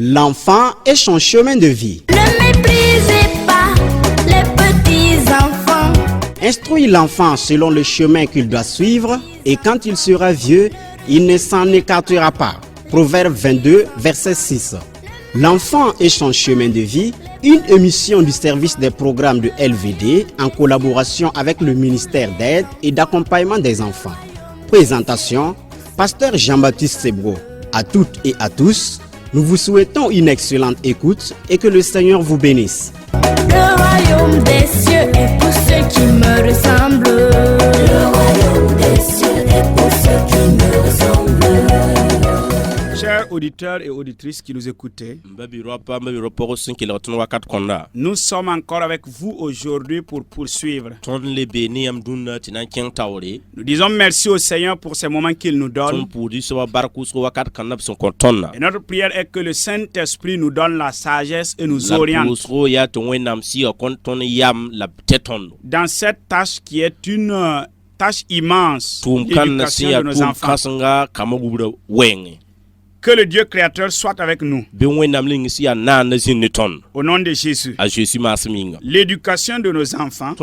L'enfant et son chemin de vie. Ne méprisez pas les petits enfants. Instruis l'enfant selon le chemin qu'il doit suivre, et quand il sera vieux, il ne s'en écartera pas. Proverbe 22, verset 6. L'enfant et son chemin de vie, une émission du service des programmes de LVD en collaboration avec le ministère d'aide et d'accompagnement des enfants. Présentation, Pasteur Jean-Baptiste Sebro. À toutes et à tous, nous vous souhaitons une excellente écoute et que le Seigneur vous bénisse. Le royaume des cieux est pour ceux qui me ressemblent. Le royaume des cieux est pour ceux qui me ressemblent. Chers auditeurs et auditrices qui nous écoutez, nous sommes encore avec vous aujourd'hui pour poursuivre. Nous disons merci au Seigneur pour ces moments qu'il nous donne. Et notre prière est que le Saint-Esprit nous donne la sagesse et nous oriente dans cette tâche qui est une tâche immense, l'éducation de nos enfants. Que le Dieu créateur soit avec nous. Au nom de Jésus. L'éducation de nos enfants.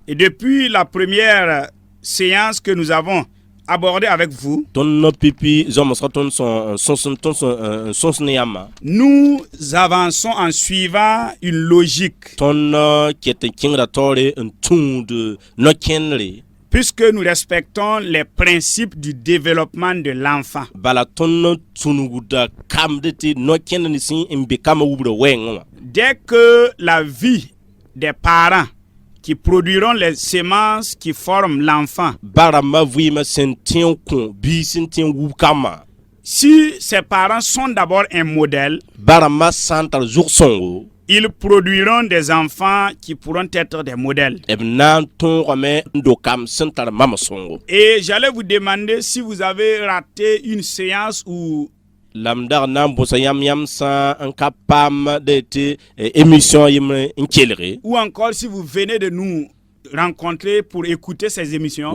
Et depuis la première séance que nous avons abordée avec vous, nous avançons en suivant une logique. Puisque nous respectons les principes du développement de l'enfant. Dès que la vie des parents qui produiront les semences qui forment l'enfant, si ces parents sont d'abord un modèle, ils produiront des enfants qui pourront être des modèles. Et j'allais vous demander si vous avez raté une séance ou encore si vous venez de nous rencontrer pour écouter ces émissions,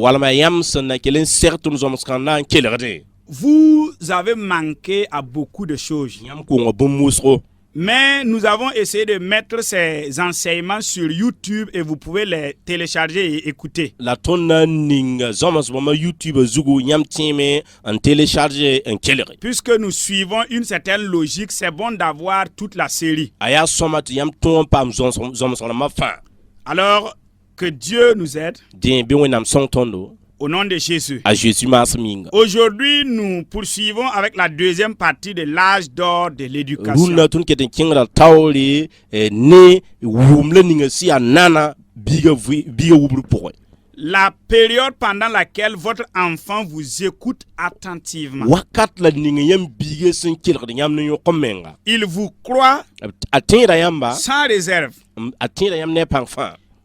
vous avez manqué à beaucoup de choses. Mais nous avons essayé de mettre ces enseignements sur YouTube et vous pouvez les télécharger et écouter. Puisque nous suivons une certaine logique, c'est bon d'avoir toute la série. Alors, que Dieu nous aide. Au nom de Jésus. Aujourd'hui, nous poursuivons avec la deuxième partie de l'âge d'or de l'éducation. La période pendant laquelle votre enfant vous écoute attentivement. Il vous croit sans réserve.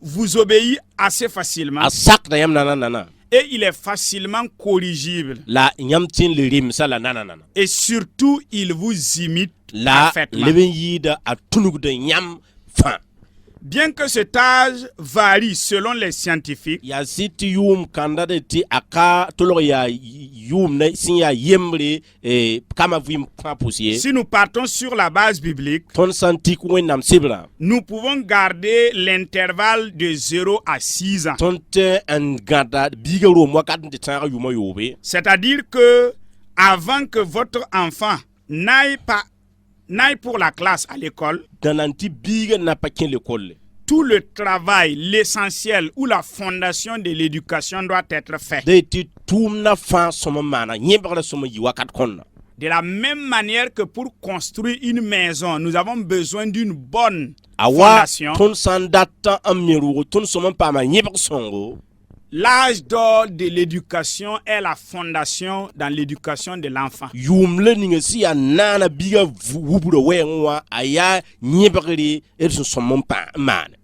Vous obéit assez facilement. Et il est facilement corrigible. Et surtout, il vous imite parfaitement. Bien que cet âge varie selon les scientifiques, si nous partons sur la base biblique, nous pouvons garder l'intervalle de 0 à 6 ans. C'est-à-dire que avant que votre enfant n'aille pour la classe à l'école, tout le travail, l'essentiel ou la fondation de l'éducation doit être fait. De la même manière que pour construire une maison, nous avons besoin d'une bonne fondation. L'âge d'or de l'éducation est la fondation dans l'éducation de l'enfant.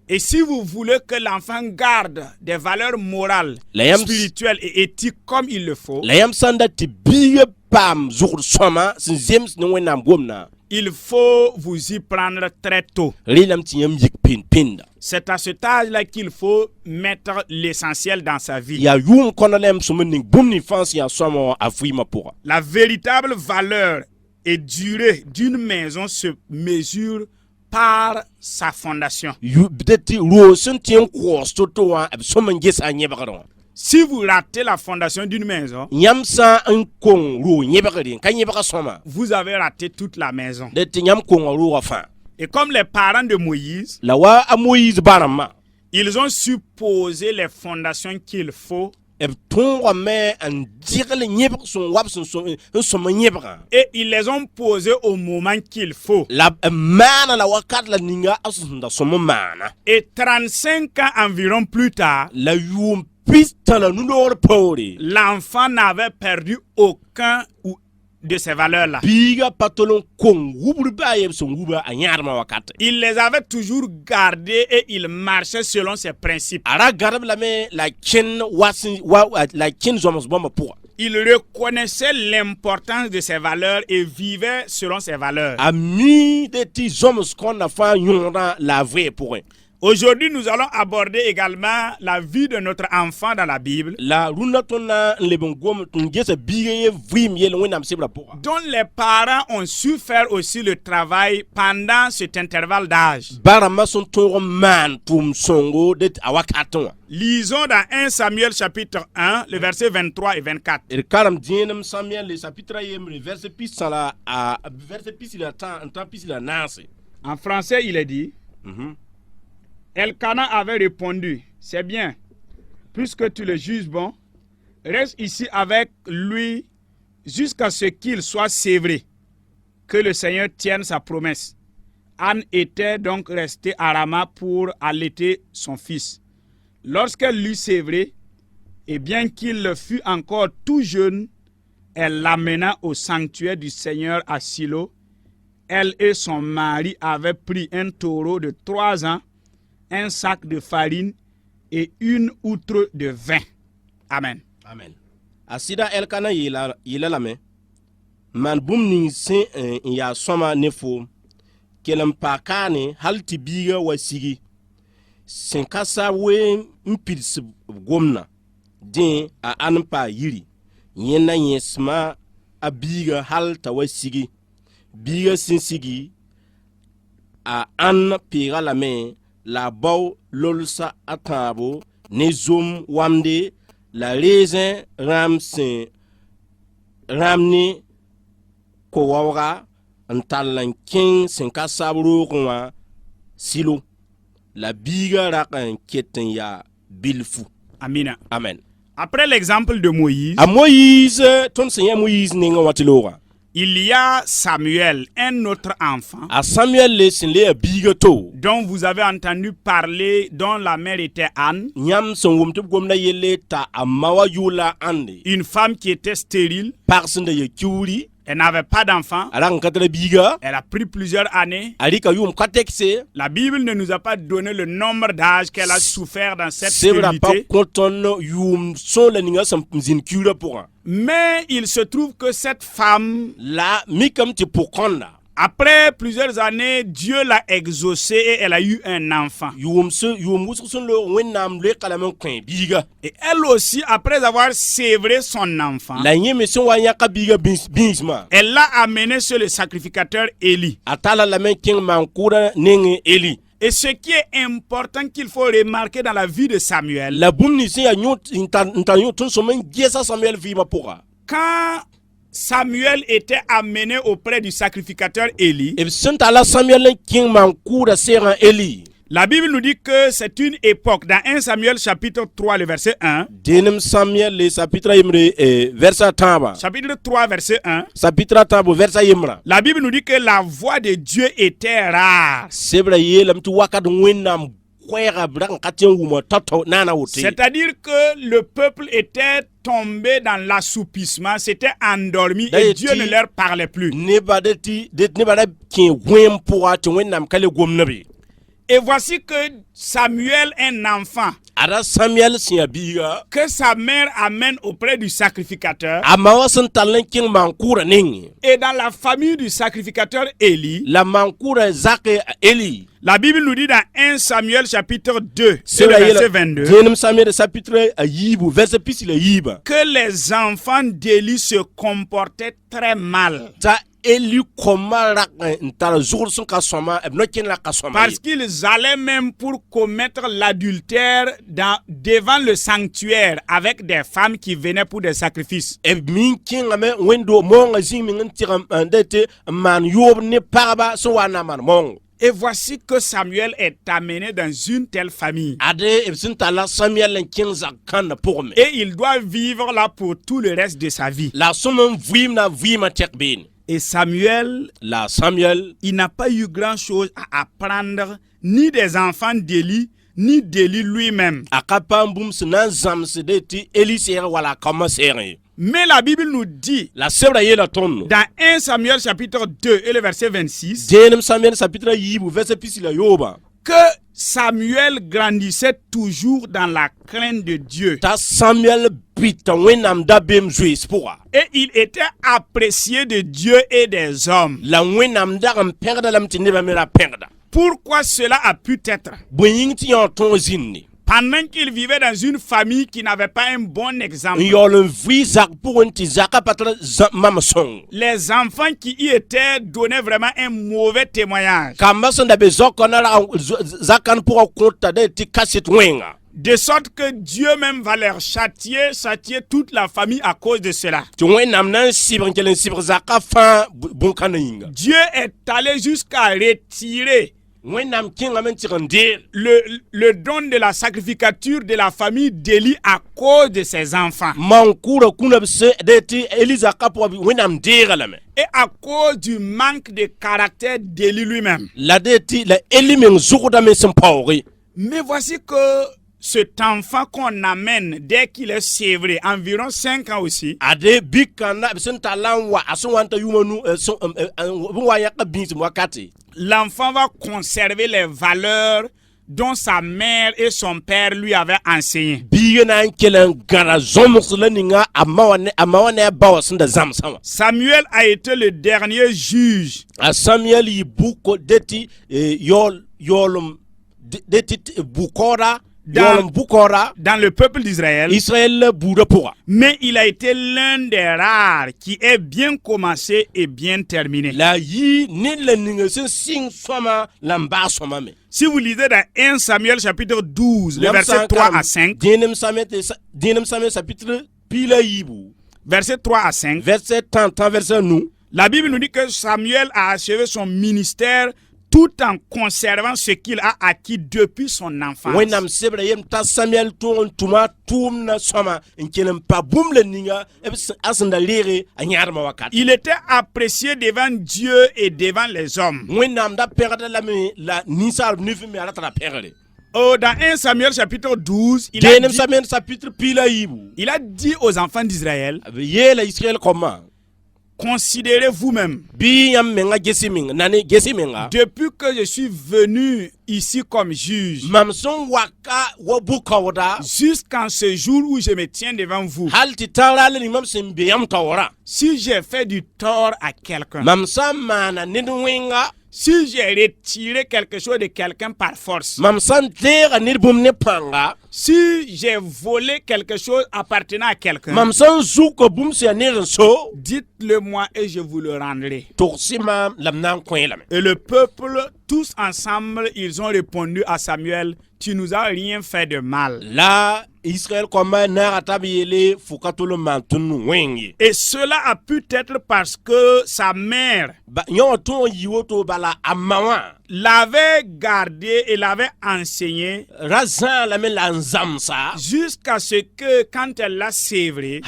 Et si vous voulez que l'enfant garde des valeurs morales, spirituelles et éthiques comme il le faut, il faut vous y prendre très tôt. C'est à cet âge-là qu'il faut mettre l'essentiel dans sa vie. La véritable valeur et durée d'une maison se mesure par sa fondation. Si vous ratez la fondation d'une maison, vous avez raté toute la maison. Et comme les parents de Moïse, ils ont su poser les fondations qu'il faut. Et ils les ont posées au moment qu'il faut. Et 35 ans environ plus tard, l'enfant n'avait perdu aucun de ces valeurs-là. Il les avait toujours gardées et il marchait selon ses principes. Il reconnaissait l'importance de ses valeurs et vivait selon ses valeurs. Aujourd'hui, nous allons aborder également la vie de notre enfant dans la Bible, dont les parents ont su faire aussi le travail pendant cet intervalle d'âge. Lisons dans 1 Samuel chapitre 1, le verset 23 et 24. En français, il est dit... Elkana avait répondu, c'est bien, puisque tu le juges bon, reste ici avec lui jusqu'à ce qu'il soit sévré, que le Seigneur tienne sa promesse. Anne était donc restée à Rama pour allaiter son fils. Lorsqu'elle l'eut sévré, et bien qu'il le fût encore tout jeune, elle l'amena au sanctuaire du Seigneur à Silo. Elle et son mari avaient pris un taureau de 3 ans, un sac de farine et une outre de vin. Amen. Amen. Asida Elkana yilalame. Man bumni se ya soma nefo. Kelam pakane halti biga wasigi. Senkasa we mpils gomna. Den a anpa yiri. Yena yesma a biga halta wasigi. Biga sinsigi a an pira la main. La bau lolsa atabo ne zoom wamde la raisin ramni kowara antalan king senka sabro kwa silo la biga rakan keten ya bilfu. Amina. Amen. Après l'exemple de Moïse, a Moïse ton seigneur Moïse ninga watilora. Il y a Samuel, un autre enfant, dont vous avez entendu parler, dont la mère était Anne, une femme qui était stérile. Elle n'avait pas d'enfant. Elle a pris plusieurs années. La Bible ne nous a pas donné le nombre d'âges qu'elle a souffert dans cette stérilité. Mais il se trouve que cette femme, après plusieurs années, Dieu l'a exaucée et elle a eu un enfant. Et elle aussi, après avoir sévré son enfant, elle l'a amené sur le sacrificateur Élie. Et ce qui est important qu'il faut remarquer dans la vie de Samuel, quand Samuel était amené auprès du sacrificateur Élie, la Bible nous dit que c'est une époque, dans 1 Samuel chapitre 3, le verset 1. Chapitre 3, verset 1. La Bible nous dit que la voix de Dieu était rare. C'est-à-dire que le peuple était tombé dans l'assoupissement, s'était endormi et Dieu ne leur parlait plus. Et voici que Samuel, un enfant, que sa mère amène auprès du sacrificateur, et dans la famille du sacrificateur Élie, la Bible nous dit dans 1 Samuel chapitre 2, verset 22, que les enfants d'Élie se comportaient très mal. Eli koma rak ntara zour son ka soma e no ken la ka soma. Parce qu'ils allaient même pour commettre l'adultère devant le sanctuaire avec des femmes qui venaient pour des sacrifices. E min kin ame wendo mo nga zing min ntira ndete man yob ne paraba so wana man mon. Et voici que Samuel est amené dans une telle famille. Et il doit vivre là pour tout le reste de sa vie. Et Samuel, il n'a pas eu grand-chose à apprendre, ni des enfants d'Élie, ni d'Élie lui-même. Mais la Bible nous dit, dans 1 Samuel chapitre 2 et le verset 26, que Samuel grandissait toujours dans la crainte de Dieu. Et il était apprécié de Dieu et des hommes. Pourquoi cela a pu être? Pendant qu'il vivait dans une famille qui n'avait pas un bon exemple, les enfants qui y étaient donnaient vraiment un mauvais témoignage. De sorte que Dieu même va leur châtier toute la famille à cause de cela. Dieu est allé jusqu'à retirer le don de la sacrificature de la famille d'Élie à cause de ses enfants. Et à cause du manque de caractère d'Élie lui-même. Mais voici que cet enfant qu'on amène dès qu'il est sévré, environ 5 ans aussi, l'enfant va conserver les valeurs dont sa mère et son père lui avaient enseigné. Samuel a été le dernier juge. Dans le peuple d'Israël, mais il a été l'un des rares qui ait bien commencé et bien terminé. Si vous lisez dans 1 Samuel chapitre 12, le verset 3 à 5, verset 3 à 5, la Bible nous dit que Samuel a achevé son ministère tout en conservant ce qu'il a acquis depuis son enfance. Il était apprécié devant Dieu et devant les hommes. Dans 1 Samuel chapitre 12, il a dit aux enfants d'Israël, considérez vous-même. Depuis que je suis venu ici comme juge, jusqu'en ce jour où je me tiens devant vous, si j'ai fait du tort à quelqu'un, si j'ai retiré quelque chose de quelqu'un par force, si j'ai volé quelque chose appartenant à quelqu'un, dites-le moi et je vous le rendrai. Et le peuple, tous ensemble, ils ont répondu à Samuel, tu nous as rien fait de mal. Et cela a pu être parce que sa mère l'avait gardé et l'avait enseigné jusqu'à ce que quand elle l'a sévré,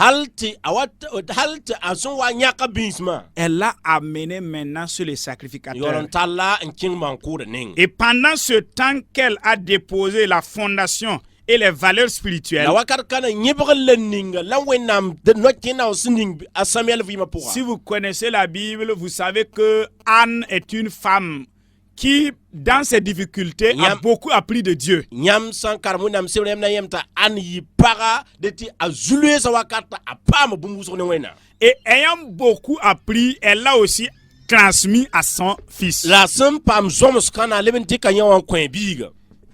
elle l'a amené maintenant sur les sacrificateurs. Et pendant ce temps qu'elle a déposé la fondation et les valeurs spirituelles, si vous connaissez la Bible, vous savez que Anne est une femme qui, dans ses difficultés, a beaucoup appris de Dieu. Et ayant beaucoup appris, elle l'a aussi transmis à son fils.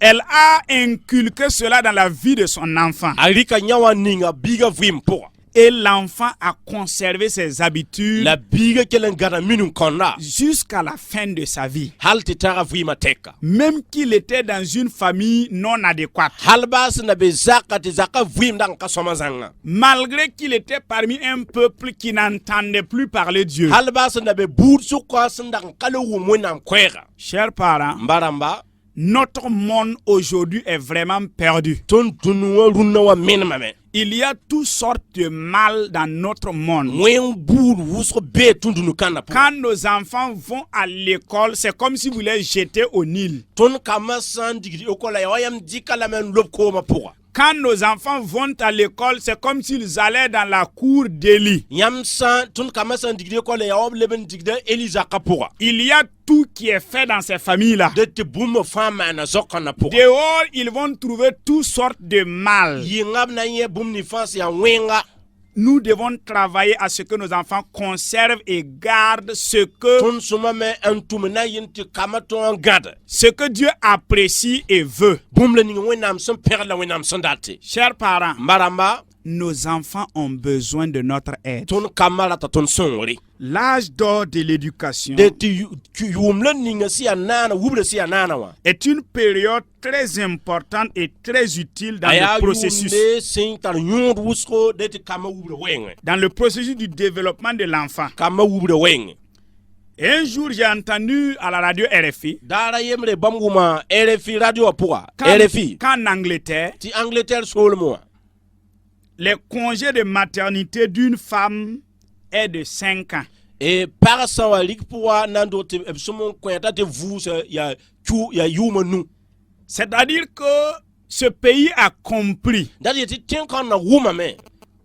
Elle a inculqué cela dans la vie de son enfant. Et l'enfant a conservé ses habitudes la biga kelen gada minun konda jusqu'à la fin de sa vie. hal ti tara vima teka Même qu'il était dans une famille non adéquate. hal bas na be zakati zaka vim dan ka soma zanga Malgré qu'il était parmi un peuple qui n'entendait plus parler Dieu. hal bas na be bur su ko sandan kala wu monam kwega Chers parents, mbaramba notre monde aujourd'hui est vraiment perdu. ton tunuwa runna wa minmame Il y a toutes sortes de mal dans notre monde. moyen bur wusro be tundunu kana Quand nos enfants vont à l'école, c'est comme si vous les jetez au Nil. ton kama san digri okola ya wayam dikala men lob ko ma pour Quand nos enfants vont à l'école, c'est comme s'ils allaient dans la cour d'Élie. yam san ton kama san digri okola ya wob leben digda eliza kapura Il y a tout qui est fait dans ces familles-là. de te boum fama na zokana pour Dehors, ils vont trouver toutes sortes de mal. yingab na ye boum ni fans ya wenga Nous devons travailler à ce que nos enfants conservent et gardent ce que ton suma me antumna yinti kama ton gada Dieu apprécie et veut. boum le ni wenam son perla wenam son date Chers parents, mbaramba nos enfants ont besoin de notre aide. ton kamala ta ton sonri L'âge d'or de l'éducation de ti yumle ninga si anana wubre si anana wa est une période très importante et très utile dans aya le processus. yumde sin tar yund wusko de ti kama wubre wenge Dans le processus du développement de l'enfant. kama wubre wenge Et un jour, j'ai entendu à la radio RFI dara yemre bamguma RFI radio pour RFI qu'en Angleterre, ti Angleterre solmo les congés de maternité d'une femme est de 5 ans. et par sawalik pour nando te somon kwenta te vous ya chu ya yuma nu C'est-à-dire que ce pays a compris dadi ti tin kan na wuma me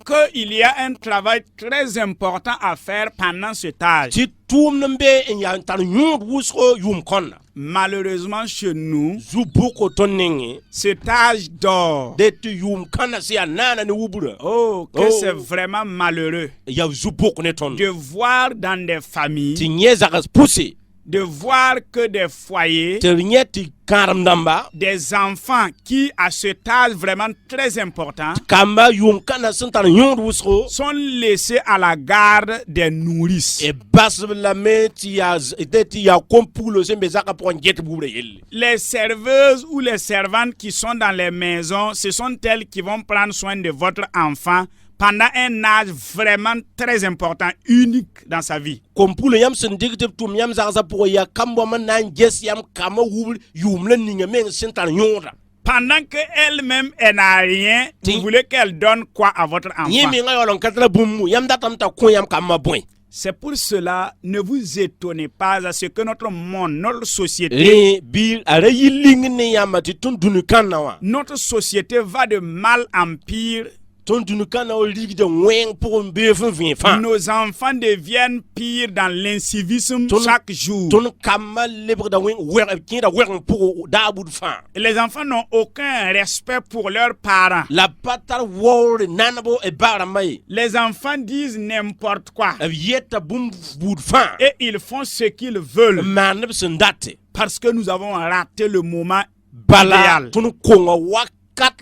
qu'il y a un travail très important à faire pendant cet âge. ti tum nambe en ya tar yund wusko yum konna Malheureusement, chez nous, zu buko tonningi cet âge d'or, de ti yum kana si anana ni wubura oh, que Oh. c'est vraiment malheureux ya zu buko ne ton de voir dans des familles, ti nyeza gas poussé de voir que des foyers, te nyeti karam damba des enfants qui, à cet âge vraiment très important, kamba yum kana santar yund wusko sont laissés à la garde des nourrices. e bas la me ti ya de ti ya kompulo sembe zaka pour njet bubre yelle Les serveuses ou les servantes qui sont dans les maisons, ce sont elles qui vont prendre soin de votre enfant pendant un âge vraiment très important, unique dans sa vie. kompulo yam sen digte tum yam zaka pour ya kambo man nan jes yam kama wubul yum le ninga men santar yonda Pendant qu'elle-même, elle n'a rien, vous voulez qu'elle donne quoi à votre enfant? yemi nga yolon katra bum yam datam ta ko yam kama boy C'est pour cela, ne vous étonnez pas à ce que notre monde, notre société, re bil ara yiling ne yamati ton dunu kanawa notre société va de mal en pire. ton dunu kanawa ligi de wen pour be fin Nos enfants deviennent pires dans l'incivisme Ton- chaque jour. ton kama lebre da wen wer kinda wer pour da bud fin Et les enfants n'ont aucun respect pour leurs parents. la patar wor nanabo e bara mai Les enfants disent n'importe quoi. yeta bum bud fin Et ils font ce qu'ils veulent. manab sen date Parce que nous avons raté le moment bala idéal. ton konga wakat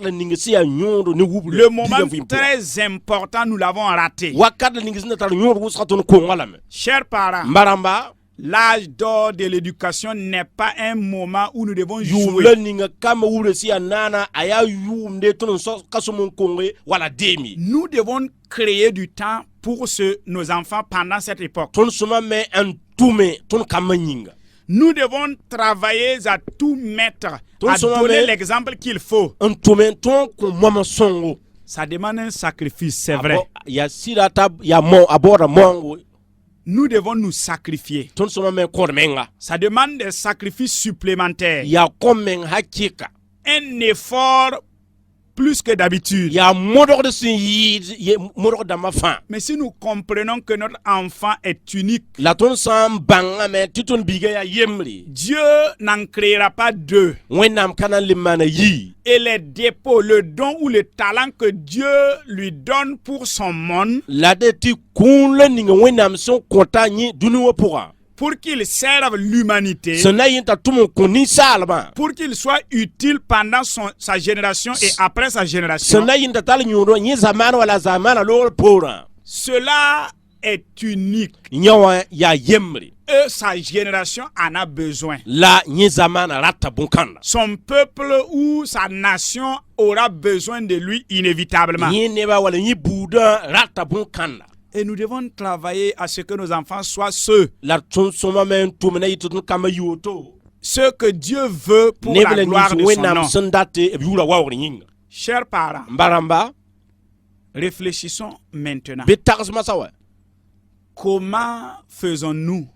la ninga si ya nyondo ni wubul Le moment très important, nous l'avons raté. wakat la ninga tar nyondo wusra ton konga la me Chers parents, mbaramba l'âge d'or de l'éducation n'est pas un moment où nous devons yum jouer. le ninga kama wure si ya nana aya yum de ton so kasumon konge wala demi Nous devons créer du temps pour nos enfants pendant cette époque. ton suma me en tume ton kama nyinga Nous devons travailler à tout mettre, Ton à son donner amé- l'exemple qu'il faut. en tume ton ko mama songo Ça demande un sacrifice, c'est vrai. ya sirata ya mo abora mongo Nous devons nous sacrifier. ton suma me kormenga Ça demande des sacrifices supplémentaires. ya komen hakika Un effort plus que d'habitude. ya modor de sin yi modor da mafa Mais si nous comprenons que notre enfant est unique, la ton sam banga me titon biga ya yemri Dieu n'en créera pas deux. wenam kana limana yi Et les dépôts, le don ou le talent que Dieu lui donne pour son monde la de ti kun le ninga wenam son kontanyi dunu wa pourra pour qu'il serve l'humanité, sena yin ta tum ko ni salma pour qu'il soit utile pendant sa génération et après sa génération. sena yin ta tal nyundo ni zaman wala zaman lo pora Cela est unique nyawa ya yemri et sa génération en a besoin. la ni zaman rata bunkanda Son peuple ou sa nation aura besoin de lui inévitablement. ni neba wala ni buda rata bunkanda Et nous devons travailler à ce que nos enfants soient ceux que Dieu veut pour la gloire de son nom. Chers parents, réfléchissons maintenant. Comment faisons-nous?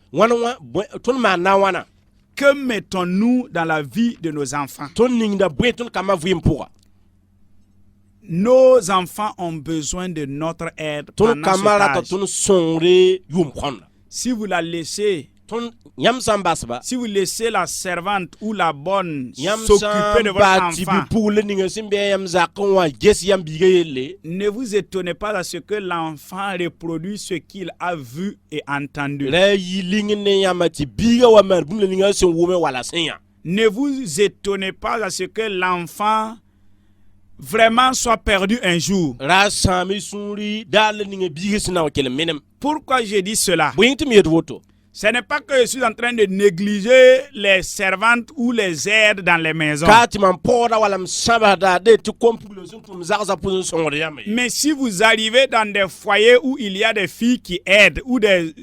Que mettons-nous dans la vie de nos enfants? Nos enfants ont besoin de notre aide pendant cet âge. Si vous la laissez, si vous laissez la servante ou la bonne s'occuper de votre enfant, ne vous étonnez pas à ce que l'enfant reproduit ce qu'il a vu et entendu. Ne vous étonnez pas à ce que l'enfant vraiment soit perdu un jour. Pourquoi je dis cela? Ce n'est pas que je suis en train de négliger les servantes ou les aides dans les maisons. Mais si vous arrivez dans des foyers où il y a des filles qui aident ou des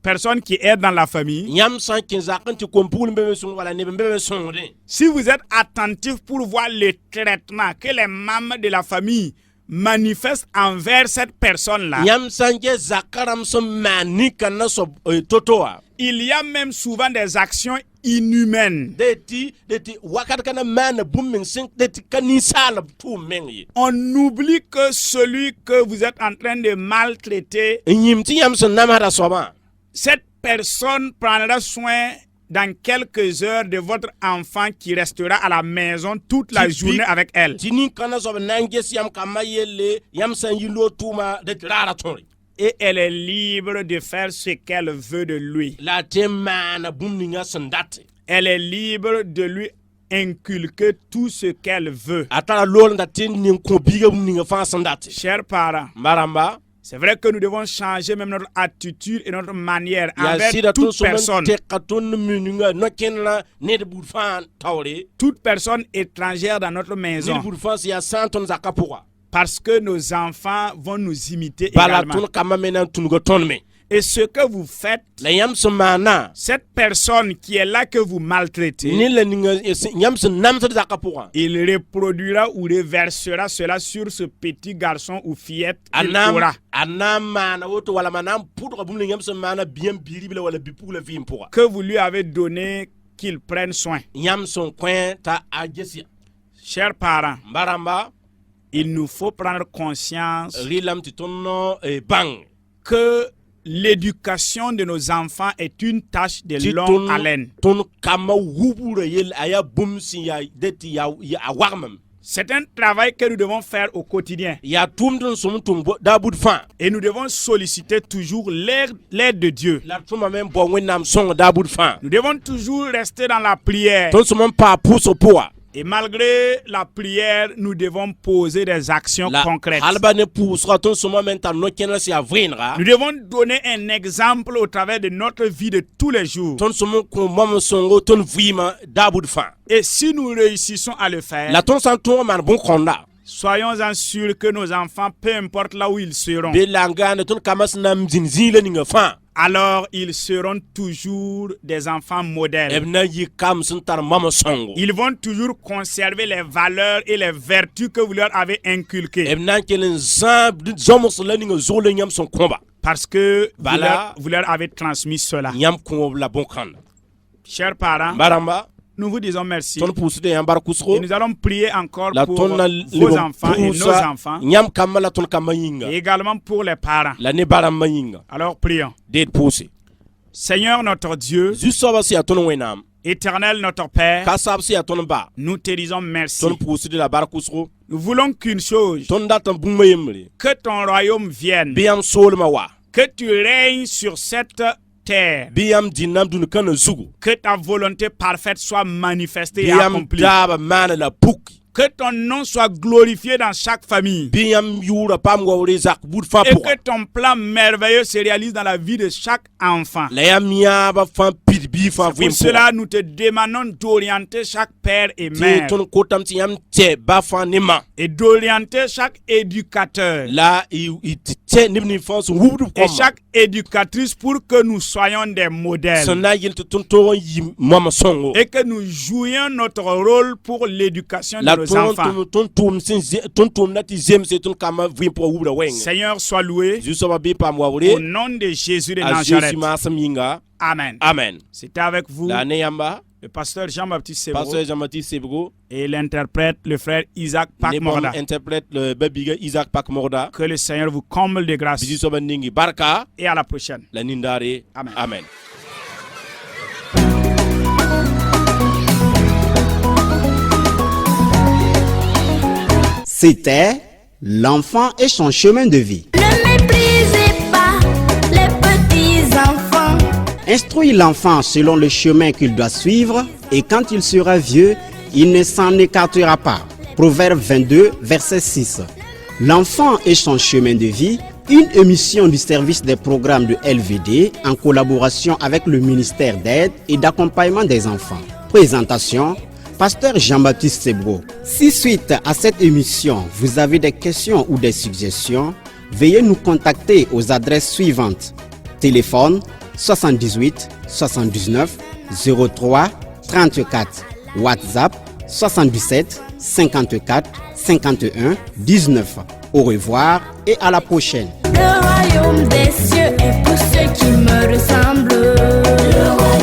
personnes qui aident dans la famille, si vous êtes attentif pour voir le traitement que les membres de la famille manifeste envers cette personne-là, il y a même souvent des actions inhumaines. On oublie que celui que vous êtes en train de maltraiter, cette personne prendra soin dans quelques heures de votre enfant qui restera à la maison toute la journée avec elle. Et elle est libre de faire ce qu'elle veut de lui. Elle est libre de lui inculquer tout ce qu'elle veut. Chers parents, c'est vrai que nous devons changer même notre attitude et notre manière envers toute personne. Toute personne étrangère dans notre maison. Parce que nos enfants vont nous imiter également. Et ce que vous faites, cette personne qui est là que vous maltraitez, il reproduira ou reversera cela sur ce petit garçon ou fillette qu'il aura. Que vous lui avez donné qu'il prenne soin. Chers parents, il nous faut prendre conscience que l'éducation de nos enfants est une tâche de longue haleine. C'est un travail que nous devons faire au quotidien. Et nous devons solliciter toujours l'aide de Dieu. Nous devons toujours rester dans la prière. Et malgré la prière, nous devons poser des actions concrètes. Nous devons donner un exemple au travers de notre vie de tous les jours. Et si nous réussissons à le faire, soyons-en sûrs que nos enfants, peu importe là où ils seront, alors ils seront toujours des enfants modèles. Ils vont toujours conserver les valeurs et les vertus que vous leur avez inculquées. Parce que vous leur avez transmis cela. Chers parents, nous vous disons merci. Et nous allons prier encore pour vos enfants et nos enfants. Et également pour les parents. Alors prions. Seigneur notre Dieu, Éternel notre Père, nous te disons merci. Nous voulons qu'une chose, que ton royaume vienne, que tu règnes sur cette terre. biyam dinam dun kana zugu Que ta volonté parfaite soit manifestée et biyam accomplie. daba mana la puki Que ton nom soit glorifié dans chaque famille. biyam yura pam ngawre zak bud fa Et pour que ton plan merveilleux se réalise dans la vie de chaque enfant. la yam yaba fa pidbi fa Pour cela, nous te demandons d'orienter chaque père et mère ton kotam ti yam te ba fa nima et d'orienter chaque éducateur la i te nibni fons wudu et ko chaque éducatrice pour que nous soyons des modèles sona yil ton to yi mama songo et que nous jouions notre rôle pour l'éducation de la nos enfants. ton tum nati zem se ton kama vim po wuda weng Seigneur, sois loué juste ba bi pam au wawre nom de Jésus de a Nazareth. Jésus ma saminga Amen. amen C'était avec vous la ne yamba le pasteur Jean-Baptiste Sebro pasteur Jean-Baptiste Sebro et l'interprète le frère Isaac les membres Pakmorda. interprète le babiga Isaac Pakmorda Que le Seigneur vous comble de grâce biji soba ningi barka et à la prochaine. la nindare Amen. amen. C'était L'enfant et son chemin de vie. Ne méprisez pas les petits enfants. Instruis l'enfant selon le chemin qu'il doit suivre et quand il sera vieux, il ne s'en écartera pas. Proverbe 22, verset 6. L'enfant et son chemin de vie, une émission du service des programmes de LVD en collaboration avec le ministère d'aide et d'accompagnement des enfants. Présentation, Pasteur Jean-Baptiste Sebro. Si suite à cette émission, vous avez des questions ou des suggestions, veuillez nous contacter aux adresses suivantes. Téléphone 78 79 03 34. WhatsApp 77 54 51 19. Au revoir et à la prochaine. Le royaume des cieux est pour ceux qui me ressemblent. Le royaume